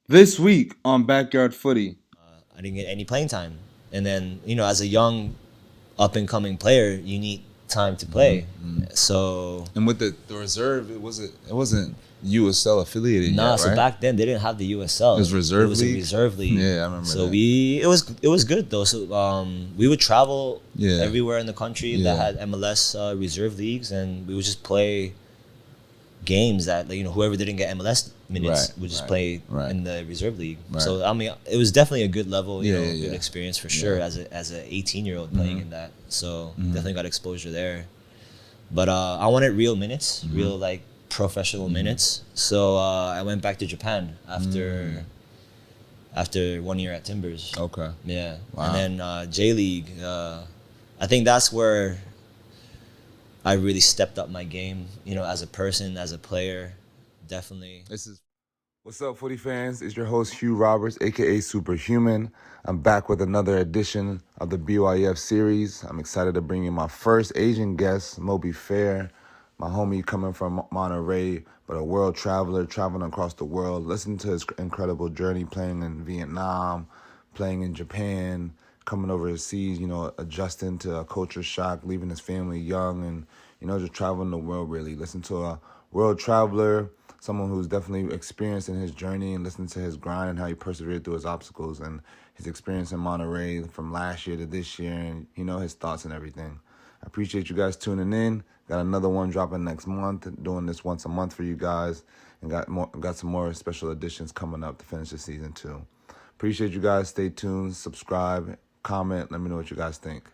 This week on Backyard Footy. I didn't get any playing time. And then, as a young, up and coming player, you need time to play. So, And with the reserve, it wasn't USL affiliated nah, yet, so right? back then they didn't have the USL. It was reserve It was a league? reserve league. Yeah, I remember So that. it was good though. So we would travel Yeah. everywhere in the country that Yeah. had MLS reserve leagues, and we would just play games that whoever didn't get MLS minutes Right, would just right, play right. in the reserve league. Right. So I mean, it was definitely a good level, Yeah, good yeah. experience for sure Yeah. as a 18-year-old playing in that. So definitely got exposure there. But I wanted real minutes, real like professional minutes. So I went back to Japan after 1 year at Timbers. Okay. Yeah, Wow. and then J League. I think that's where I really stepped up my game. As a person, as a player, definitely. What's up, footy fans? It's your host, Hugh Roberts, aka Superhuman. I'm back with another edition of the BYF series. I'm excited to bring you my first Asian guest, Mobi Fehr, my homie coming from Monterey, but a world traveler traveling across the world. Listen to his incredible journey playing in Vietnam, playing in Japan, coming overseas, adjusting to a culture shock, leaving his family young, and, just traveling the world, really. Listen to a world traveler, someone who's definitely experienced in his journey, and listen to his grind and how he persevered through his obstacles and his experience in Monterey from last year to this year, and, his thoughts and everything. I appreciate you guys tuning in. Got another one dropping next month, doing this once a month for you guys, and got some more special editions coming up to finish the season too. Appreciate you guys. Stay tuned, subscribe, comment. Let me know what you guys think.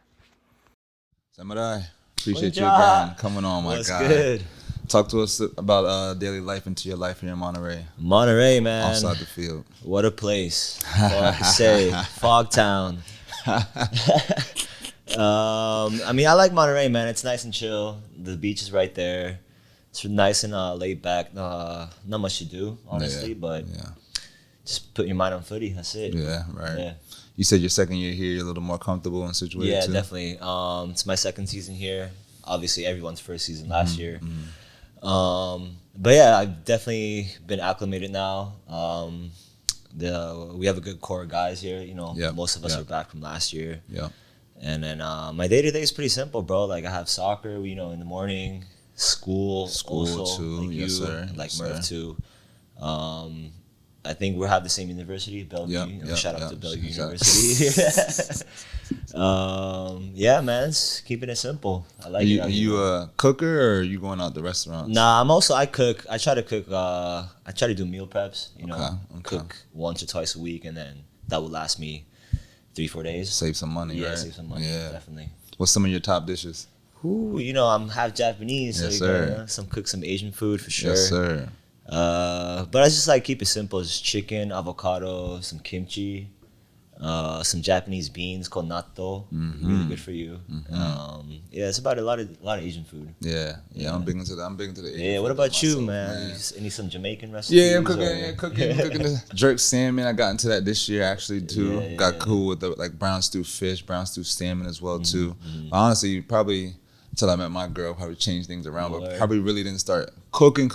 Samurai, appreciate you Konnichiwa. again coming on, my What's guy. good? Talk to us about daily life into your life here in Monterey, Monterey, man. outside the field. What a place. All I can say, Fogtown. I mean, I like Monterey, man. It's nice and chill. The beach is right there. It's nice and laid back. Not much to do, honestly, but Yeah, just put your mind on footy. That's it. yeah, right. Yeah. You said your second year here, you're a little more comfortable and situated Yeah, too? definitely. It's my second season here. Obviously, everyone's first season last year. But yeah, I've definitely been acclimated now. We have a good core of guys here. Yeah, Most of us yeah. are back from last year. Yeah. And then my day to day is pretty simple, bro. Like I have soccer, in the morning, school also, too. like Yes, you, sir. and like Yes, Murph sir. too. I think we have the same university, Bellevue. Yep, Shout out yep. to Bellevue Shout- University. Yeah, man, it's keeping it simple. I like Are you, it. are you a cooker or are you going out to restaurants? Nah, I cook. I try to cook. I try to do meal preps. Okay. Cook once or twice a week, and then that will last me 3-4 days. Save some money, Yeah, right? save some money. Yeah. Definitely. What's some of your top dishes? Ooh, I'm half Japanese, so Yes, you gotta, sir. cook some Asian food for sure. Yes, sir. But I just like keep it simple. Just chicken, avocado, some kimchi, some Japanese beans called natto. Really good for you. Yeah, it's about a lot of Asian food. Yeah, yeah. I'm big into the Asian Yeah, what food about you, myself, man? Any some Jamaican recipes? Yeah, I'm cooking. or- Yeah, cooking the jerk salmon. I got into that this year actually too. Yeah, got yeah. cool with the brown stew fish, brown stew salmon as well too. Honestly, probably until I met my girl, probably changed things around. But Word. probably really didn't start cooking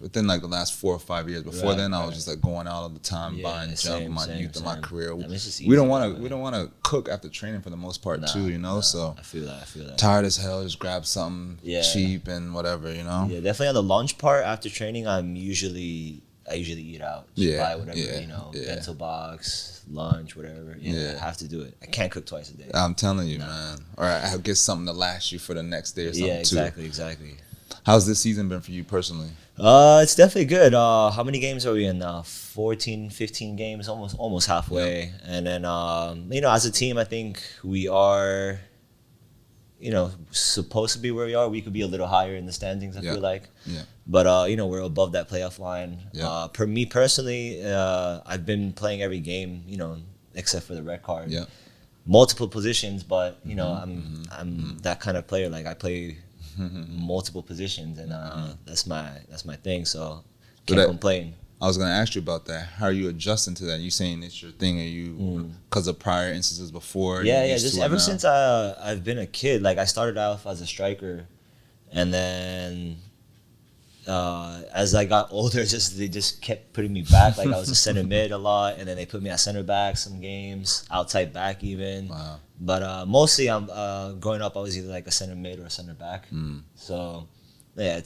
within like the last 4 or 5 years. Before Right, then, I was right. just like going out all the time, Yeah, buying junk same, in my same, youth and my same. career. I mean, it's just We don't easy, want to man. we don't want to cook after training for the most part Nah, too. So I feel that. tired as hell, just grab something Yeah. cheap and whatever. Yeah, definitely on the lunch part after training, I usually eat out. Just Yeah, buy whatever, yeah. bento box, lunch, whatever. Yeah. I have to do it. I can't cook twice a day. I'm telling you, man. Or I'll get something to last you for the next day or something Yeah, too. exactly. How's this season been for you personally? It's definitely good. How many games are we in now? 14, 15 games, almost halfway. And then as a team, I think we are supposed to be where we are. We could be a little higher in the standings, I Yeah. feel like. Yeah. But we're above that playoff line. Yeah. Per me personally, I've been playing every game, except for the red card. Yeah. Multiple positions, but I'm that kind of player. Like I play multiple positions, and that's my thing. So can't that- complain. I was gonna ask you about that. How are you adjusting to that? You saying it's your thing? Are you because of prior instances before? Yeah, you're yeah. used Just to it ever now? since I've been a kid, like I started off as a striker, and then as I got older, they just kept putting me back. Like I was a center mid a lot, and then they put me at center back some games, outside back even. Wow. But mostly, I'm growing up. I was either like a center mid or a center back. So yeah,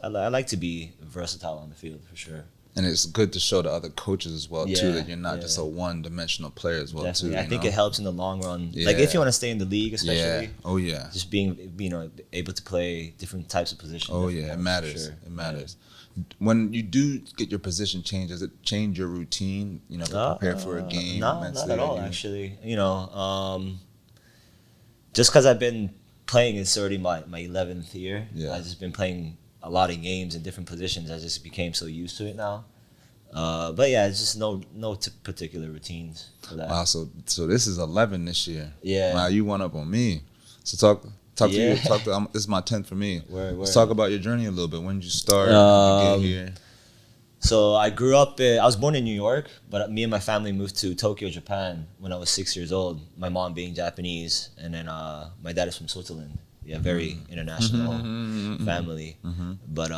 I like to be versatile on the field for sure. And it's good to show the other coaches as well, too, Yeah, that you're not just a one-dimensional player as well, Definitely. too. I think know? it helps in the long run. Yeah. Like if you want to stay in the league, especially. Yeah. Oh, yeah. Just being, able to play different types of positions. Oh, definitely yeah. It helps, for matters. sure. It matters. When you do get your position changed, does it change your routine, to prepare for a game? No, mentally, not at all, actually. Just because I've been playing, it's already my 11th year. Yeah. I've just been playing a lot of games in different positions. I just became so used to it now. But yeah, it's just no particular routines for that. Wow, so this is 11 this year. Yeah. Wow, you went up on me. So talk to you. This is my 10th for me. Let's talk about your journey a little bit. When did you start? When did you get here? So I grew up. I was born in New York, but me and my family moved to Tokyo, Japan, when I was 6 years old. My mom being Japanese, and then my dad is from Switzerland. Yeah, very international family. But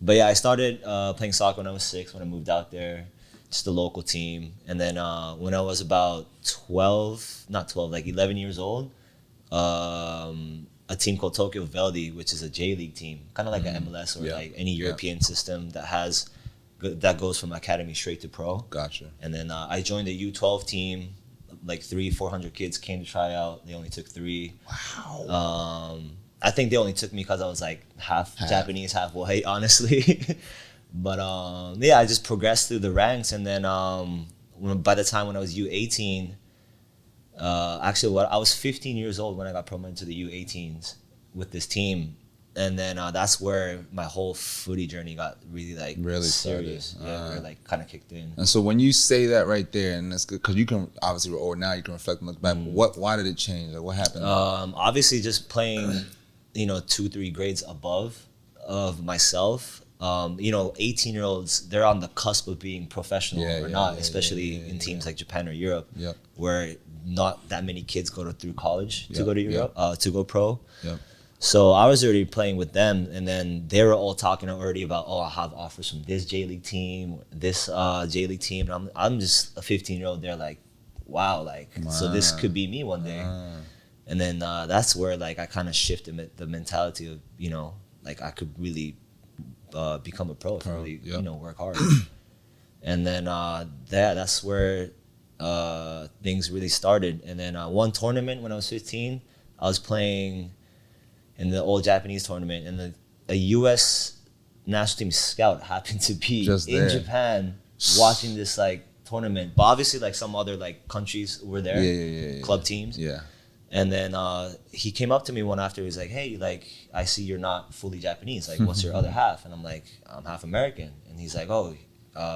yeah, I started playing soccer when I was 6, when I moved out there, just a local team. And then when I was about 11 years old, a team called Tokyo Verdy, which is a J League team, kind of like an MLS or like any European system that goes from academy straight to pro. Gotcha. And then I joined the U12 team. Like 300-400 kids came to try out. They only took 3. Wow. I think they only took me because I was like half Japanese, half white, honestly. But I just progressed through the ranks, and then by the time when I was U18, I was 15 years old when I got promoted to the U18s with this team, and then that's where my whole footy journey got really serious. Where it like kind of kicked in. And so when you say that right there, and that's good because you can obviously, or now you can reflect and look back. Why did it change? Like what happened? Obviously, just playing. 2-3 grades above of myself. 18-year-olds, they're on the cusp of being professional or not, especially in teams like Japan or Europe, where not that many kids go through college to go to Europe, to go pro. So I was already playing with them, and then they were all talking already about, I have offers from this J League team, this J League team, and I'm just a 15-year-old. They're like, wow, so this could be me one day. And then that's where like I kind of shifted the mentality of I could really become a pro if I really work hard. And then that's where things really started. And then one tournament when I was 15, I was playing in the all Japanese tournament, and a U.S. national team scout happened to be in Japan watching this like tournament. But obviously like some other like countries were there, club teams. Yeah. And then he came up to me one after. He was like, "Hey, like I see you're not fully Japanese. Like, what's your other half?" And I'm like, "I'm half American." And he's like, "Oh,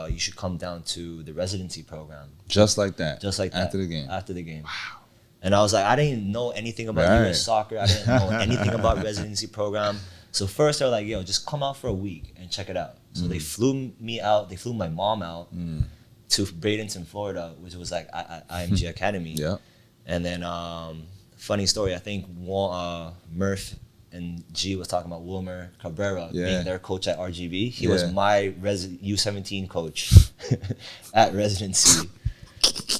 you should come down to the residency program." Just like that. After the game. Wow. And I was like, I didn't know anything about U.S. soccer. I didn't know anything about residency program. So first they're like, "Yo, just come out for a week and check it out." So they flew me out. They flew my mom out to Bradenton, Florida, which was like IMG Academy. Yeah. And then funny story, I think Murph and G was talking about Wilmer Cabrera being their coach at RGB. He was my U17 coach at residency.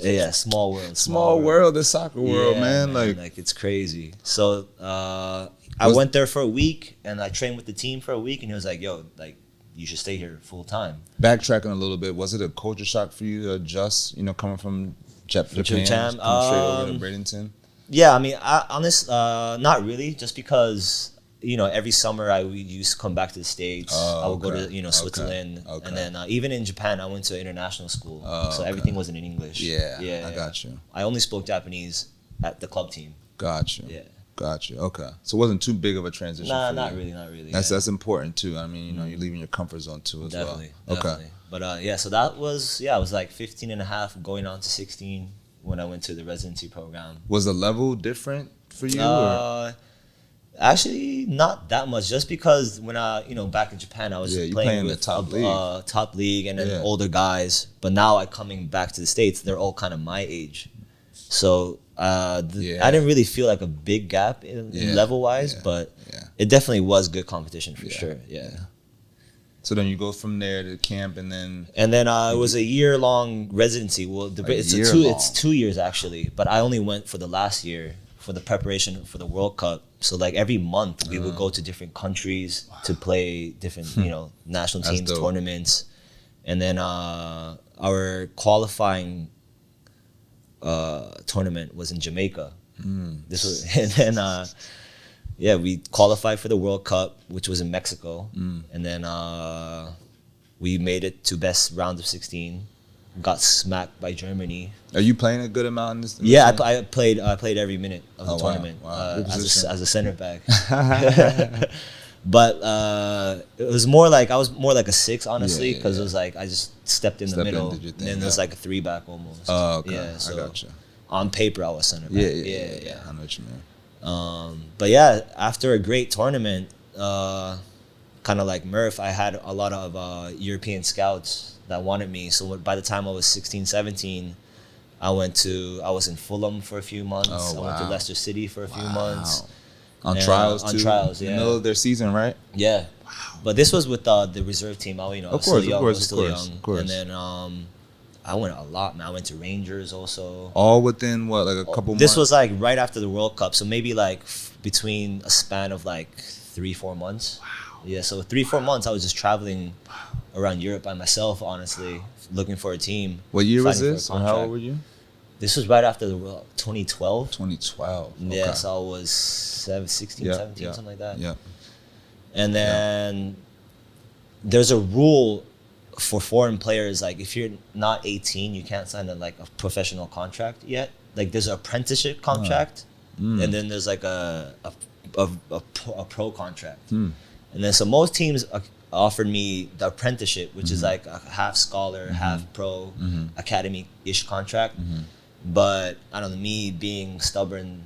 Yeah, small world. Small world, the soccer world, man. Like it's crazy. So I went there for a week, and I trained with the team for a week, and he was like, "Yo, like you should stay here full time." Backtracking a little bit, was it a culture shock for you to adjust? Coming from Japan, straight over to Bradenton. Yeah, I mean, not really. Just because every summer I used to come back to the States. I would go to Switzerland, and then even in Japan, I went to international school, so everything wasn't in English. Yeah, I got you. I only spoke Japanese at the club team. Got you. Yeah. Got you. Okay. So it wasn't too big of a transition for you. Not really. That's important too. I mean, you're leaving your comfort zone too as well. Definitely. But so that was, I was like 15 and a half going on to 16 when I went to the residency program. Was the level different for you? Actually, not that much. Just because when I, back in Japan, I was playing with the top league and then older guys. But now coming back to the States, they're all kind of my age. So I didn't really feel like a big gap in level-wise, but it definitely was good competition for sure. Yeah. So then you go from there to camp, and then it was a year-long residency. Well, it's 2 years actually, but I only went for the last year for the preparation for the World Cup. So like every month we would go to different countries to play different national teams tournaments, and then our qualifying tournament was in Jamaica. This was and then. We qualified for the World Cup, which was in Mexico, and then we made it to best round of 16. Got smacked by Germany. Are you playing a good amount in this? I played every minute of the tournament. Wow. As a center back. But it was more like I was more like a 6, honestly, because it was like I just stepped in the middle, and then it was like a 3-back almost. Oh, okay. Yeah, so I gotcha. On paper, I was center back. Yeah. I know what you mean. But yeah, after a great tournament, kind of like Murph, I had a lot of European scouts that wanted me. So by the time I was 16, 17, I was in Fulham for a few months. I went to Leicester City for a few months. On trials, too? On trials, yeah. In the middle of their season, right? Yeah. Wow. But this was with the reserve team. I was still young. And then I went a lot, man. I went to Rangers also. All within what, like a couple months? This was like right after the World Cup, so maybe like between a span of like 3-4 months. Wow. Yeah, so 3-4 months I was just traveling around Europe by myself, honestly, looking for a team. What year was this? How old were you? This was right after the 2012. 2012. Okay. Yeah, so I was 16, 17, something like that. Yeah. And then there's a rule for foreign players, like if you're not 18, you can't sign a professional contract yet. Like there's an apprenticeship contract, and then there's like a pro contract. And then so most teams offered me the apprenticeship, which is like a half scholar, half pro, academy-ish contract. But I don't know, me being stubborn,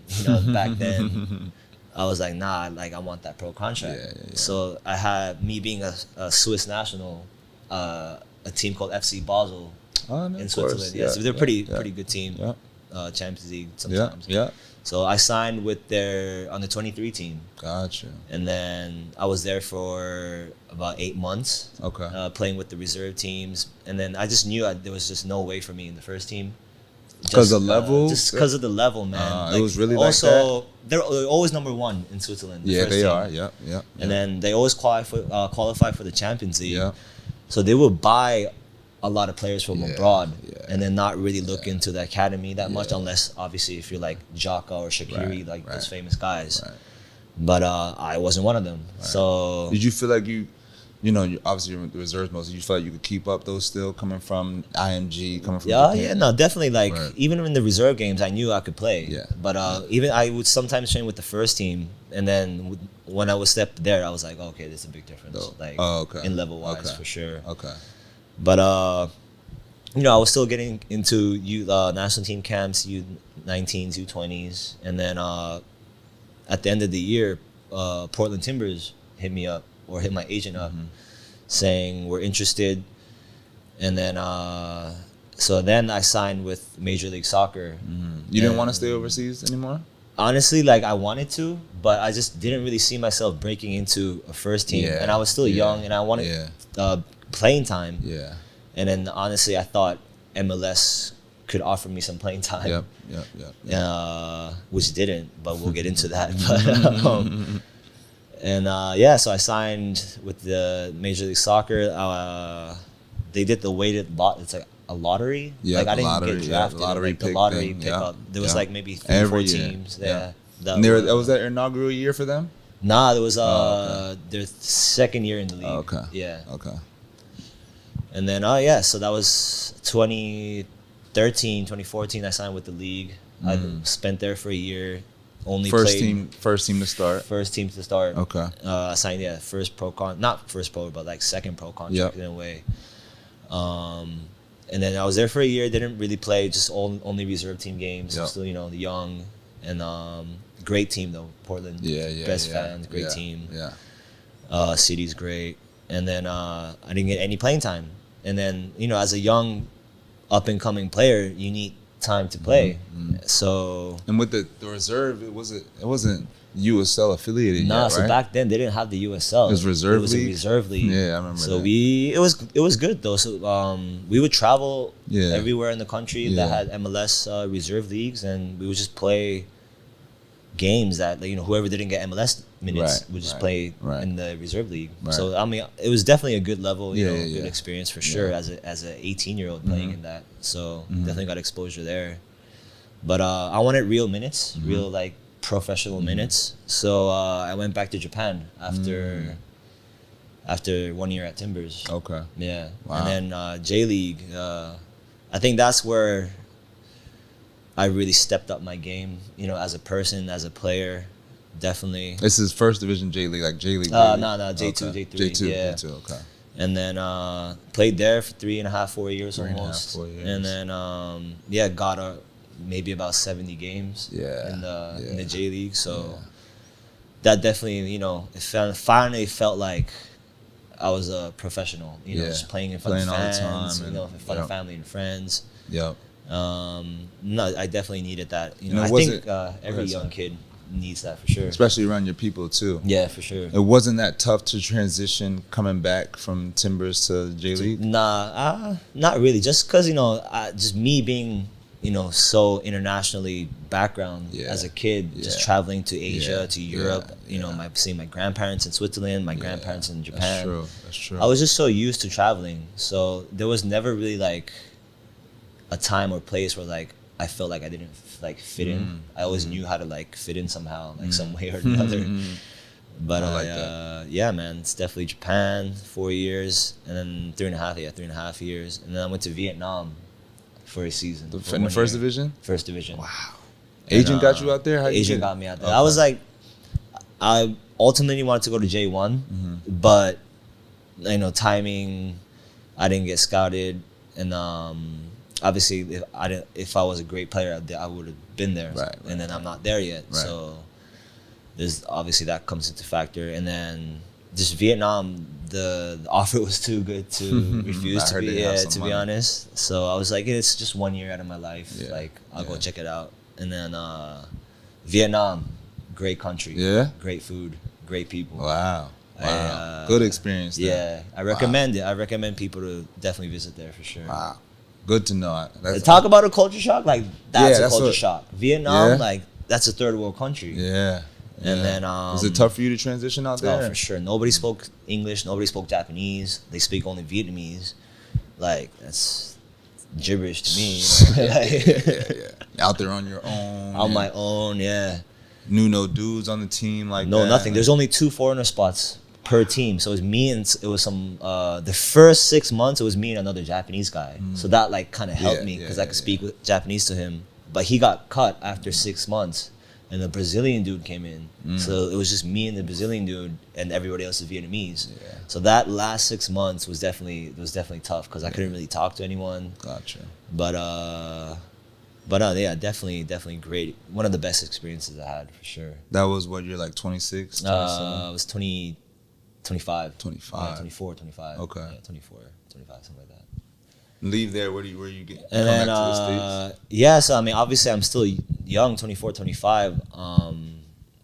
back then, I was like, nah, like I want that pro contract. Yeah. So I had me being a Swiss national. A team called FC Basel in Switzerland. Yeah, so they're pretty good team. Yeah. Champions League sometimes. Yeah. So I signed with their under 23 team. Gotcha. And then I was there for about 8 months. Okay. Playing with the reserve teams, and then I just knew there was just no way for me in the first team. Because of the level. Just because of the level, man. It was really also, like that. They're always number 1 in Switzerland. Yeah, they are. Yeah. And then they always qualify for the Champions League. Yeah. So they would buy a lot of players from abroad and then not really look into the academy that much, unless obviously if you're like Xhaka or Shaqiri, those famous guys. Right. But I wasn't one of them. Right. So did you feel like you obviously you're the reserves most? Did you feel like you could keep up those still coming from IMG, coming from Japan? No, definitely. Like even in the reserve games, I knew I could play. Yeah. But even I would sometimes train with the first team, and then when I was stepped there, I was like, okay, there's a big difference. Like in level wise for sure. Okay. But I was still getting into national team camps, U19s, U20s, and then at the end of the year, Portland Timbers hit me up. Or hit my agent up saying we're interested. And then so then I signed with Major League Soccer. You didn't want to stay overseas anymore? Honestly, like I wanted to, but I just didn't really see myself breaking into a first team. And I was still young and I wanted playing time. Yeah. And then honestly I thought MLS could offer me some playing time. Which didn't, but we'll get into that. But and so I signed with the Major League Soccer. They did the weighted lot. It's like a lottery. Yeah, like I didn't lottery, get drafted. Yeah, like the lottery pickup. There was like maybe 3 or 4 teams. Yeah. Was that inaugural year for them? Nah, there was their second year in the league. Okay. Yeah. Okay. And then so that was 2013, 2014. I signed with the league. I spent there for a year. First team to start. First team to start. Okay. I signed first pro not first pro, but like second pro contract in a way. And then I was there for a year. Didn't really play, just only reserve team games. Still, young and great team though. Portland. Best fans, great team. Yeah. City's great. And then I didn't get any playing time. And then as a young, up and coming player, you need time to play. So and with the reserve, it wasn't USL affiliated Nah, yet, so right? back then they didn't have the USL. It was reserve It was league? a reserve league. Yeah, I remember so that. it was good though. So we would travel everywhere in the country that had MLS reserve leagues, and we would just play games that, you know, whoever didn't get MLS minutes would just play in the reserve league. So I mean, it was definitely a good level, you know, good experience for sure as a 18-year-old playing in that. So definitely got exposure there. But I wanted real minutes, real like professional minutes. So I went back to Japan after 1 year at Timbers. Okay. Yeah. Wow. And then J League, I think that's where I really stepped up my game, you know, as a person, as a player, definitely. This is first division J League, like J League. No, J2, okay. J3. J2, yeah. J2, okay. And then played there for 3.5, 4 years almost. 4 years. And then got maybe about 70 games in the J League. So that definitely, you know, finally felt like I was a professional, you know, just playing in front of fans, all the time, you know, in front of family and friends. Yep. No, I definitely needed that. You know, And I think every young kid needs that for sure. Especially around your people too. Yeah, for sure. It wasn't that tough to transition coming back from Timbers to J League? Nah, not really. Just because, you know, just me being, you know, so internationally background as a kid, just traveling to Asia, to Europe, you know, seeing my grandparents in Switzerland, my grandparents in Japan. That's true. I was just so used to traveling. So there was never really like a time or place where like I felt like I didn't like fit in. I always knew how to like fit in somehow, like some way or another. But I like that. yeah, man, it's definitely Japan, 4 years, and then 3.5 years, and then I went to Vietnam for a season. In the first division? First division. Wow. Agent got you out there? How'd Agent you got me out there. I was like, I ultimately wanted to go to J1, but you know, timing, I didn't get scouted, and obviously, if I was a great player, I would have been there. And then I'm not there yet. So there's obviously that comes into factor. And then just Vietnam, the offer was too good to refuse. To be honest. So I was like, it's just 1 year out of my life. Like I'll go check it out. And then Vietnam, great country. Yeah. Great food, great people. Wow. Good experience there. Yeah, I recommend it. I recommend people to definitely visit there for sure. Wow. Good to know. Talk about a culture shock, like that's a culture shock. Vietnam, like that's a third world country. Yeah. And then was it tough for you to transition out there? Oh, for sure. Nobody spoke English. Nobody spoke Japanese. They speak only Vietnamese. Like that's gibberish to me. You know? Yeah. Out there on your own. On my own, yeah. Knew no dudes on the team like no, that. Nothing. There's only 2 foreigner spots per team. So it was me and it was some the first 6 months it was me and another Japanese guy. So that like kind of helped me because I could speak with Japanese to him. But he got cut after 6 months and the Brazilian dude came in. So it was just me and the Brazilian dude and everybody else is Vietnamese. So that last 6 months was definitely tough because I couldn't really talk to anyone. Gotcha. But yeah, definitely great. One of the best experiences I had for sure. That was what, you're like 26, 27? I was 25. 25. Yeah, 24, 25. Okay. Yeah, 24, 25, something like that. Leave there, where you get? And then, back to the States? yeah, so I mean, obviously I'm still young, 24, 25.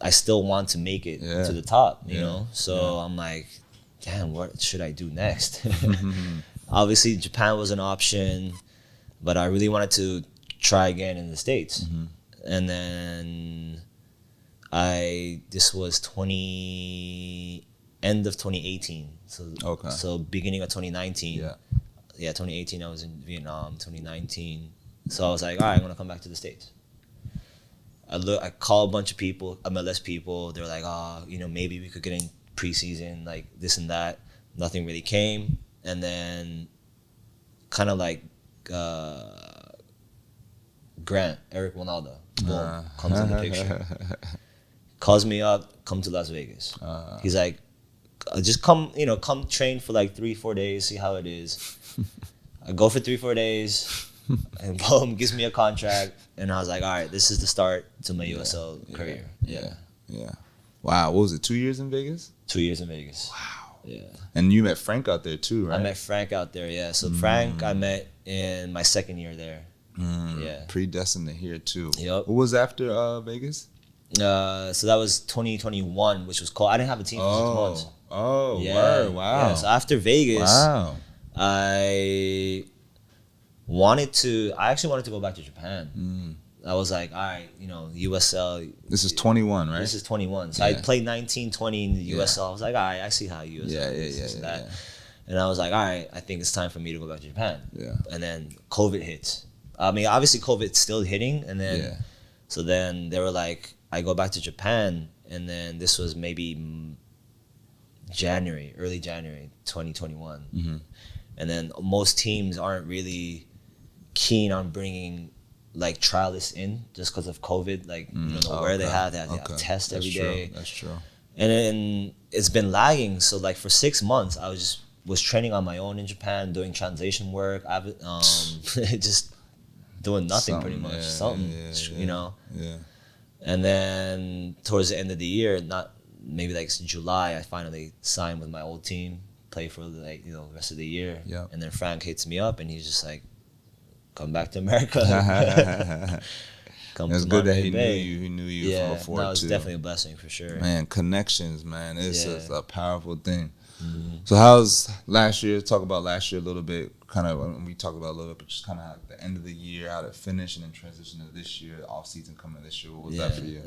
I still want to make it to the top, you know? So I'm like, damn, what should I do next? Obviously, Japan was an option, but I really wanted to try again in the States. And then this was end of 2018. So beginning of 2019. Yeah, 2018 I was in Vietnam. 2019. So I was like, all right, I'm gonna come back to the States. I called a bunch of people, MLS people. They're like, oh, you know, maybe we could get in preseason, like this and that. Nothing really came. And then kind of like Grant, Eric Ronaldo, boom, comes in the picture. Calls me up, come to Las Vegas. He's like, just come train for like 3-4 days, see how it is. I go for 3-4 days, and boom, gives me a contract. And I was like, all right, this is the start to my USL career. Yeah. Wow, what was it, 2 years in Vegas? 2 years in Vegas. Wow. Yeah. And you met Frank out there too, right? I met Frank out there, yeah. So Frank I met in my second year there. Yeah. Predestined to here too. Yep. What was after Vegas? So that was 2021, which was cool. I didn't have a team for 6 months. Oh, Yeah. word, wow. Yeah, so after Vegas, Wow. I actually wanted to go back to Japan. I was like, all right, USL. This is 21, right? This is 21. So I played 19, 20 in the USL. I was like, all right, I see how USL is. Yeah. And I was like, all right, I think it's time for me to go back to Japan. Yeah. And then COVID hit. I mean, obviously COVID's still hitting. And then, so then they were like, I go back to Japan. And then this was maybe early January 2021. Mm-hmm. And then most teams aren't really keen on bringing like trialists in just because of COVID. Like, you don't know where they have tests every day. That's true. And then it's been lagging. So like for 6 months, I was training on my own in Japan, doing translation work. Just doing nothing pretty much. Yeah. And then towards the end of the year, maybe like July, I finally signed with my old team, play for the rest of the year. Yeah. And then Frank hits me up and he's just like, come back to America. It's good that he knew you from before too. No, it's definitely a blessing for sure. Man, connections, man. It's just a powerful thing. Mm-hmm. So how's last year? Talk about last year a little bit. Kind of, we talked about a little bit, but just kind of like the end of the year, how to finish, and then transition to this year, off season coming this year. What was that for you?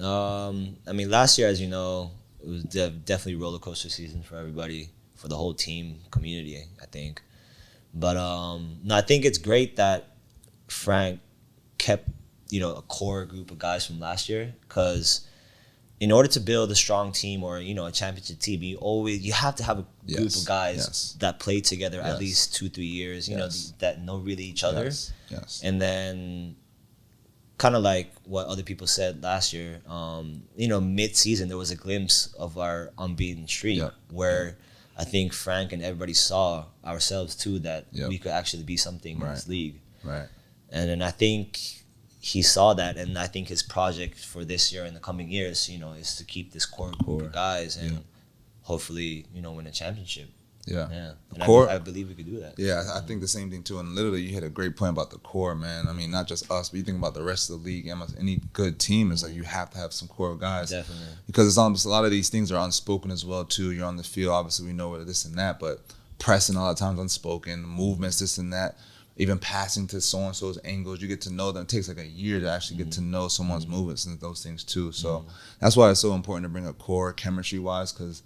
I mean, last year, as you know, it was definitely roller coaster season for everybody, for the whole team community, I think. But no, I think it's great that Frank kept a core group of guys from last year, because in order to build a strong team or a championship team, you have to have a group of guys that play together at least 2-3 years, that know really each other. Yes. And then kind of like what other people said last year, mid-season there was a glimpse of our unbeaten streak where I think Frank and everybody saw ourselves too, that we could actually be something in this league. Right. And then I think he saw that, and I think his project for this year and the coming years, is to keep this core group of guys and hopefully, win a championship. Yeah. And I believe we could do that. Yeah, I think the same thing too. And literally, you had a great point about the core, man. I mean, not just us, but you think about the rest of the league. Any good team is like you have to have some core guys. Definitely. Because it's almost a lot of these things are unspoken as well too. You're on the field, obviously we know what this and that, but pressing a lot of times unspoken, movements, this and that. Even passing to so-and-so's angles, you get to know them. It takes like a year to actually get to know someone's movements and those things too. So that's why it's so important to bring up core chemistry-wise, because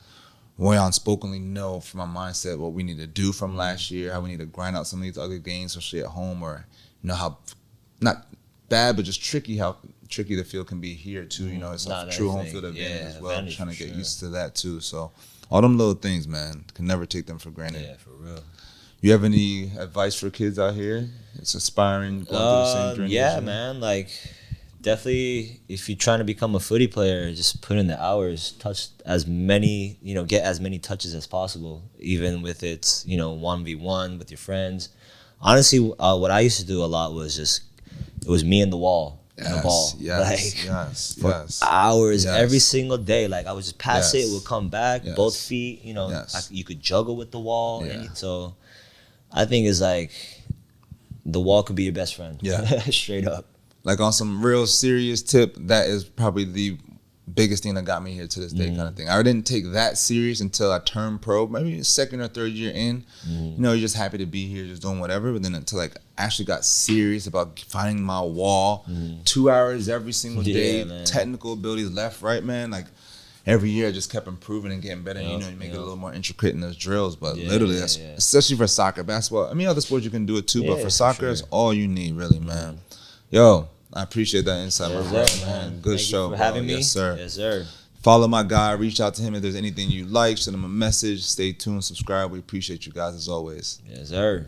we unspokenly know from our mindset what we need to do from last year, how we need to grind out some of these other games, especially at home, or how not bad but just how tricky the field can be here too. It's a true home field advantage as well. Trying to get used to that too. So all them little things, man, can never take them for granted. Yeah, for real. You have any advice for kids out here? It's aspiring, going through the same journey. Yeah, man. Like, definitely, if you're trying to become a footy player, just put in the hours, touch as many, get as many touches as possible, even with it's, 1v1 with your friends. Honestly, what I used to do a lot was it was me and the wall. The ball. For hours, every single day. Like, I would just pass it, would come back, both feet, you could juggle with the wall. Yeah. So I think it's like the wall could be your best friend. Yeah. Straight up. Like, on some real serious tip, that is probably the biggest thing that got me here to this day, kind of thing. I didn't take that serious until I turned pro, maybe second or third year in. You're just happy to be here, just doing whatever. But then until I actually got serious about finding my wall, 2 hours every single day, technical abilities left, right, man. Like, every year I just kept improving and getting better. And, you make it a little more intricate in those drills. But literally, especially for soccer, basketball. I mean, other sports you can do it too, but for soccer, it's all you need, really, man. Yo, I appreciate that insight, my bro, man. Good show, for having me. Yes, sir. Yes, sir. Follow my guy. Reach out to him if there's anything you like. Send him a message. Stay tuned. Subscribe. We appreciate you guys as always. Yes, sir.